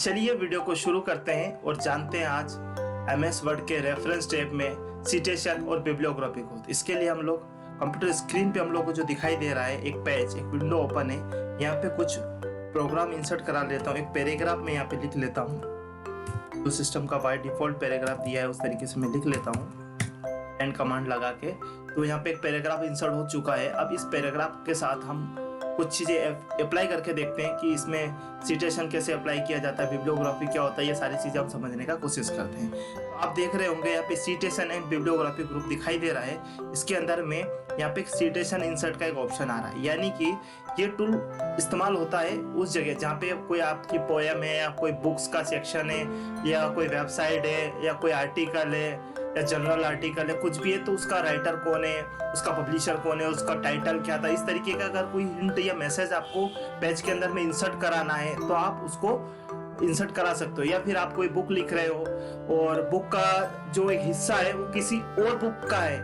चलिए वीडियो को शुरू करते हैं और जानते हैं आज MS वर्ड के रेफरेंस टैब में सिटेशन और बिब्लियोग्राफी को। इसके लिए हम लोग कंप्यूटर स्क्रीन पे हम लोग को जो दिखाई दे रहा है एक पेज, एक विंडो ओपन है। यहाँ पे कुछ प्रोग्राम इंसर्ट करा लेता हूँ। एक पैराग्राफ में यहाँ पे लिख लेता हूँ, जो सिस्टम का बाय डिफॉल्ट पैराग्राफ दिया है उस तरीके से मैं लिख लेता हूँ एंड कमांड लगा के। तो यहाँ पे एक पैराग्राफ इंसर्ट हो चुका है। अब इस पैराग्राफ के साथ हम कुछ चीज़ें अप्लाई करके देखते हैं कि इसमें सिटेशन कैसे अप्लाई किया जाता है, बिब्लियोग्राफी क्या होता है, ये सारी चीज़ें हम समझने का कोशिश करते हैं। तो आप देख रहे होंगे यहाँ पे सिटेशन एंड बिब्लियोग्राफी ग्रुप दिखाई दे रहा है। इसके अंदर में यहाँ पे सिटेशन इंसर्ट का एक ऑप्शन आ रहा है, यानी कि ये टूल इस्तेमाल होता है उस जगह जहाँ पे कोई आपकी पोएम है या कोई बुक्स का सेक्शन है या कोई वेबसाइट है या कोई आर्टिकल है या जनरल आर्टिकल है, कुछ भी है, तो उसका राइटर कौन है, उसका पब्लिशर कौन है, उसका टाइटल क्या था, इस तरीके का अगर कोई हिंट या मैसेज आपको पेज के अंदर में इंसर्ट कराना है तो आप उसको इंसर्ट करा सकते हो। या फिर आप कोई बुक लिख रहे हो और बुक का जो एक हिस्सा है वो किसी और बुक का है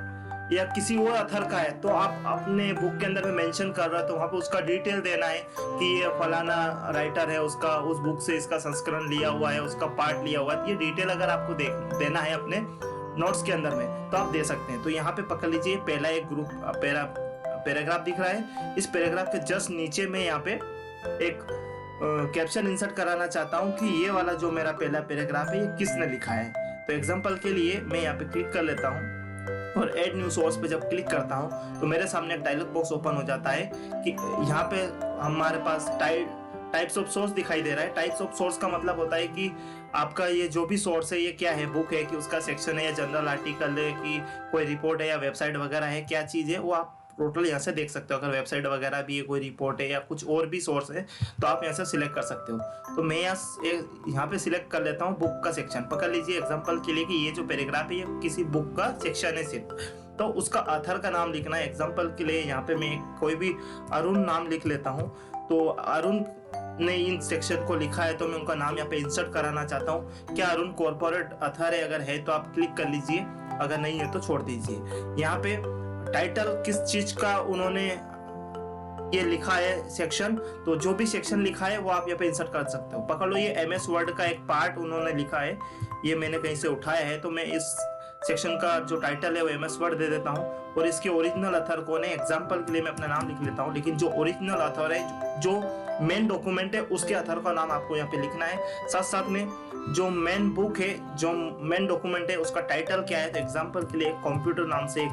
या किसी और अथर का है, तो आप अपने बुक के अंदर में मेंशन कर रहे हो तो वहाँ पे उसका डिटेल देना है कि ये फलाना राइटर है, उसका उस बुक से इसका संस्करण लिया हुआ है, उसका पार्ट लिया हुआ है। ये डिटेल अगर आपको देना है अपने नोट्स के अंदर में तो आप दे सकते हैं। तो यहाँ पे पकड़ लीजिए, पहला एक ग्रुप पैराग्राफ दिख रहा है। इस पैराग्राफ के जस्ट नीचे में यहाँ पे एक कैप्शन इंसर्ट कराना चाहता हूँ कि ये वाला जो मेरा पहला पैराग्राफ है ये किसने लिखा है। तो एग्जांपल के लिए मैं यहाँ पे क्लिक कर लेता हूँ और ऐड न्यू सोर्स पे जब क्लिक करता हूँ तो मेरे सामने एक डायलॉग बॉक्स ओपन हो जाता है कि यहाँ पे हमारे पास टाइप्स ऑफ सोर्स दिखाई दे रहा है। टाइप्स ऑफ सोर्स का मतलब होता है कि आपका ये जो भी सोर्स है ये क्या है, बुक है कि उसका सेक्शन है या जनरल आर्टिकल है कि कोई रिपोर्ट है या वेबसाइट वगैरह है, क्या चीज़ है वो आप टोटल यहाँ से देख सकते हो। अगर वेबसाइट वगैरह भी है, कोई रिपोर्ट है या कुछ और भी सोर्स है तो आप यहाँ से सिलेक्ट कर सकते हो। तो मैं यहाँ पे सिलेक्ट कर लेता हूँ बुक का सेक्शन। पकड़ लीजिए एग्जाम्पल के लिए कि ये जो पैराग्राफ है ये किसी बुक का सेक्शन है सिर्फ, तो उसका ऑथर का नाम लिखना है। एग्जाम्पल के लिए यहाँ पे मैं कोई भी अरुण नाम लिख लेता हूँ। तो अरुण ने इन सेक्शन को लिखा है तो मैं उनका नाम यहाँ पे इंसर्ट कराना चाहता हूँ। क्या अरुण कॉर्पोरेट ऑथर है? अगर है तो आप क्लिक कर लीजिए, अगर नहीं है तो छोड़ दीजिए। यहाँ पे टाइटल किस चीज का उन्होंने ये लिखा है सेक्शन, तो जो भी सेक्शन लिखा है वो आप यहाँ पे इंसर्ट कर सकते हो। पकड़ लो, ये MS वर्ड का एक पार्ट उन्होंने लिखा है, ये मैंने कहीं से उठाया है। तो मैं इस सेक्शन का जो टाइटल है वो MS वर्ड दे देता हूँ और इसके ओरिजिनल ऑथर कौन है, एग्जाम्पल के लिए मैं अपना नाम लिख लेता हूँ। लेकिन जो ओरिजिनल ऑथर है, जो मेन डॉक्यूमेंट है, उसके ऑथर का नाम आपको यहाँ पे लिखना है। साथ साथ में जो मेन बुक है, जो मेन डॉक्यूमेंट है, उसका टाइटल क्या है। तो एग्जाम्पल के लिए कंप्यूटर नाम से एक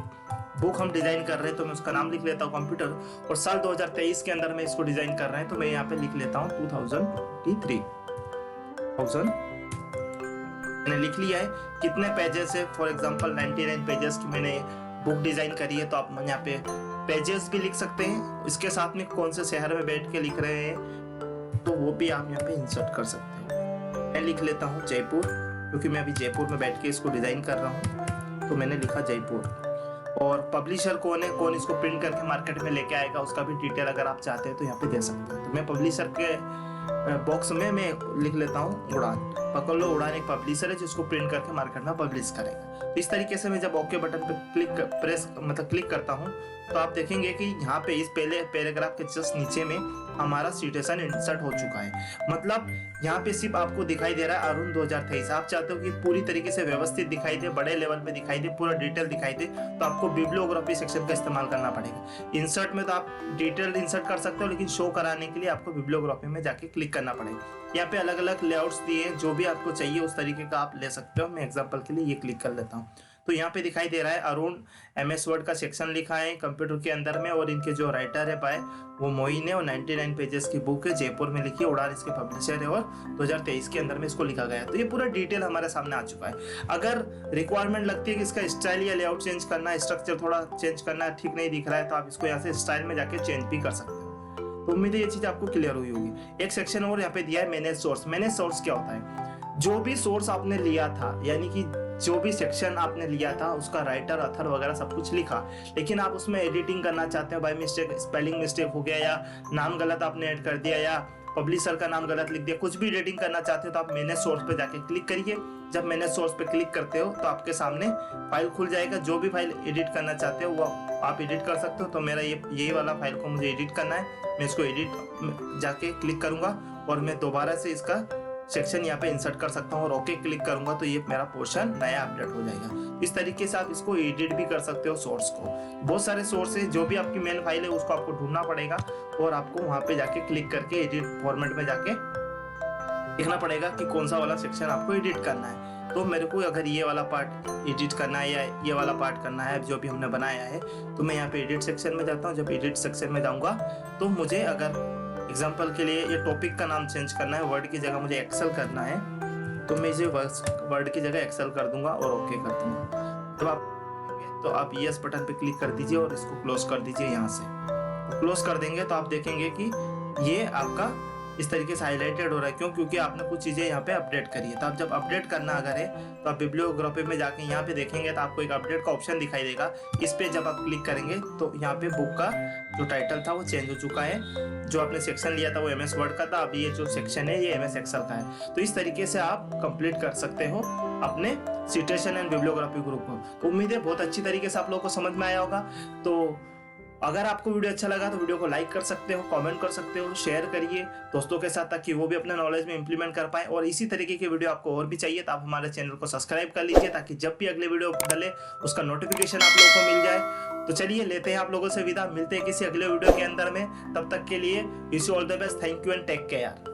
बुक हम डिजाइन कर रहे हैं तो मैं उसका नाम लिख लेता हूँ कंप्यूटर, और साल 2023 के अंदर में इसको डिजाइन कर रहे हैं तो मैं यहाँ पे लिख लेता हूँ 2023 मैंने लिख लिया है। कितने पेजेस है, फॉर एग्जांपल 99 पेजेस की मैंने बुक डिजाइन करी है। तो आप यहाँ पे पेजेस भी लिख सकते हैं, इसके साथ में कौन से शहर में बैठ के लिख रहे हैं तो वो भी आप यहाँ पे इंसर्ट कर सकते हैं। मैं लिख लेता हूँ जयपुर, क्योंकि मैं अभी जयपुर में बैठ के इसको डिजाइन कर रहा हूँ तो मैंने लिखा जयपुर। और पब्लिशर कौन है, कौन इसको प्रिंट करके मार्केट में लेके आएगा, उसका भी डिटेल अगर आप चाहते हैं तो यहाँ पे दे सकते हैं। तो मैं पब्लिशर के बॉक्स में मैं लिख लेता हूँ उड़ान। पकड़ लो, उड़ान एक पब्लिशर है जिसको प्रिंट करके मार्केट में पब्लिश करेगा। तो इस तरीके से मैं जब ओके बटन पे क्लिक करता हूँ तो आप देखेंगे कि यहाँ पे इस पहले पैराग्राफ के जस्ट नीचे में हमारा सिटेशन इंसर्ट हो चुका है। मतलब यहाँ पे सिर्फ आपको दिखाई दे रहा है अरुण 2023। आप चाहते हो कि पूरी तरीके से व्यवस्थित दिखाई दे, बड़े लेवल पे दिखाई दे, पूरा डिटेल दिखाई दे, तो आपको बिब्लियोग्राफी सेक्शन का इस्तेमाल करना पड़ेगा। इंसर्ट में तो आप डिटेल इंसर्ट कर सकते हो, लेकिन शो कराने के लिए आपको बिब्लियोग्राफी में जाके क्लिक करना पड़ेगा। यहाँ पे अलग अलग लेआउट्स दिए हैं, जो भी आपको चाहिए उस तरीके का आप ले सकते हो। मैं एग्जाम्पल के लिए ये क्लिक कर लेता हूँ तो यहाँ पे दिखाई दे रहा है अरुण MS वर्ड का सेक्शन लिखा है कंप्यूटर के अंदर में, और इनके जो राइटर है पाए वो मोइन है और 99 पेजेस की बुक है, जयपुर में लिखी है, उड़ान इसके पब्लिशर है और 2023 के अंदर में इसको लिखा गया है। तो ये पूरा डिटेल हमारे सामने आ चुका है। अगर रिक्वायरमेंट लगती है कि इसका स्टाइल या लेआउट चेंज करना है, स्ट्रक्चर थोड़ा चेंज करना है, ठीक नहीं दिख रहा है, तो आप इसको यहाँ से स्टाइल में जाके चेंज भी कर सकते हो। तो उम्मीद है ये चीज आपको क्लियर हुई होगी। एक सेक्शन और यहाँ पे दिया है मैनेज सोर्स। मैनेज सोर्स क्या होता है, जो भी सोर्स आपने लिया था, यानी कि जो भी सेक्शन आपने लिया था उसका राइटर, ऑथर वगैरह सब कुछ लिखा, लेकिन आप उसमें एडिटिंग करना चाहते हो, बाय मिस्टेक स्पेलिंग मिस्टेक हो गया या नाम गलत आपने ऐड कर दिया या पब्लिशर का नाम गलत लिख दिया, कुछ भी एडिटिंग करना चाहते हो तो आप मैनेज सोर्स पे जाके क्लिक करिए। जब मैनेज सोर्स पे क्लिक करते हो तो आपके सामने फाइल खुल जाएगा। जो भी फाइल एडिट करना चाहते हो वो आप एडिट कर सकते हो। तो मेरा यही वाला फाइल को मुझे एडिट करना है, मैं इसको एडिट जाके क्लिक करूंगा और मैं दोबारा से इसका सेक्शन यहाँ पे इंसर्ट कर सकता हूँ और ओके क्लिक करूंगा तो ये मेरा पोर्शन नया अपडेट हो जाएगा। इस तरीके से आप इसको एडिट भी कर सकते हो सोर्स को। बहुत सारे सोर्स है, जो भी आपकी मेन फाइल है उसको आपको ढूंढना पड़ेगा और आपको वहां पे जाके क्लिक करके एडिट फॉर्मेट में जाके देखना पड़ेगा कि कौन सा वाला सेक्शन आपको एडिट करना है। तो मेरे को अगर ये वाला पार्ट एडिट करना है या ये वाला पार्ट करना है जो भी हमने बनाया है, तो मैं यहाँ पे एडिट सेक्शन में जाता हूँ। जब एडिट सेक्शन में जाऊँगा तो मुझे अगर एग्जाम्पल के लिए ये टॉपिक का नाम चेंज करना है, वर्ड की जगह मुझे एक्सेल करना है, तो मैं इसे वर्ड की जगह एक्सेल कर दूंगा और ओके कर दूंगा। जब आप यस बटन पे क्लिक कर दीजिए और इसको क्लोज कर दीजिए। यहाँ से क्लोज कर देंगे तो आप देखेंगे कि ये आपका इस तरीके से हाईलाइटेड हो रहा है। क्यों? क्योंकि आपने कुछ चीजें यहाँ पे अपडेट करी है। तो आप जब अपडेट करना अगर है तो आप बिब्लियोग्राफी में जाके यहाँ पे देखेंगे तो आपको एक अपडेट का ऑप्शन दिखाई देगा। इस पे जब आप क्लिक करेंगे तो यहाँ पे बुक का जो टाइटल था वो चेंज हो चुका है। जो आपने सेक्शन लिया था वो MS वर्ड का था, अब ये जो सेक्शन है ये MS एक्सेल का है। तो इस तरीके से आप कंप्लीट कर सकते हो अपने सिटेशन एंड बिब्लियोग्राफी ग्रुप को। तो उम्मीद है बहुत अच्छी तरीके से आप लोगों को समझ में आया होगा। तो अगर आपको वीडियो अच्छा लगा तो वीडियो को लाइक कर सकते हो, कमेंट कर सकते हो, शेयर करिए दोस्तों के साथ ताकि वो भी अपने नॉलेज में इंप्लीमेंट कर पाए। और इसी तरीके की वीडियो आपको और भी चाहिए तो आप हमारे चैनल को सब्सक्राइब कर लीजिए ताकि जब भी अगले वीडियो डले उसका नोटिफिकेशन आप लोगों को मिल जाए। तो चलिए लेते हैं आप लोगों से विदा, मिलते हैं किसी अगले वीडियो के अंदर में। तब तक के लिए wish you all the best, thank you and take care.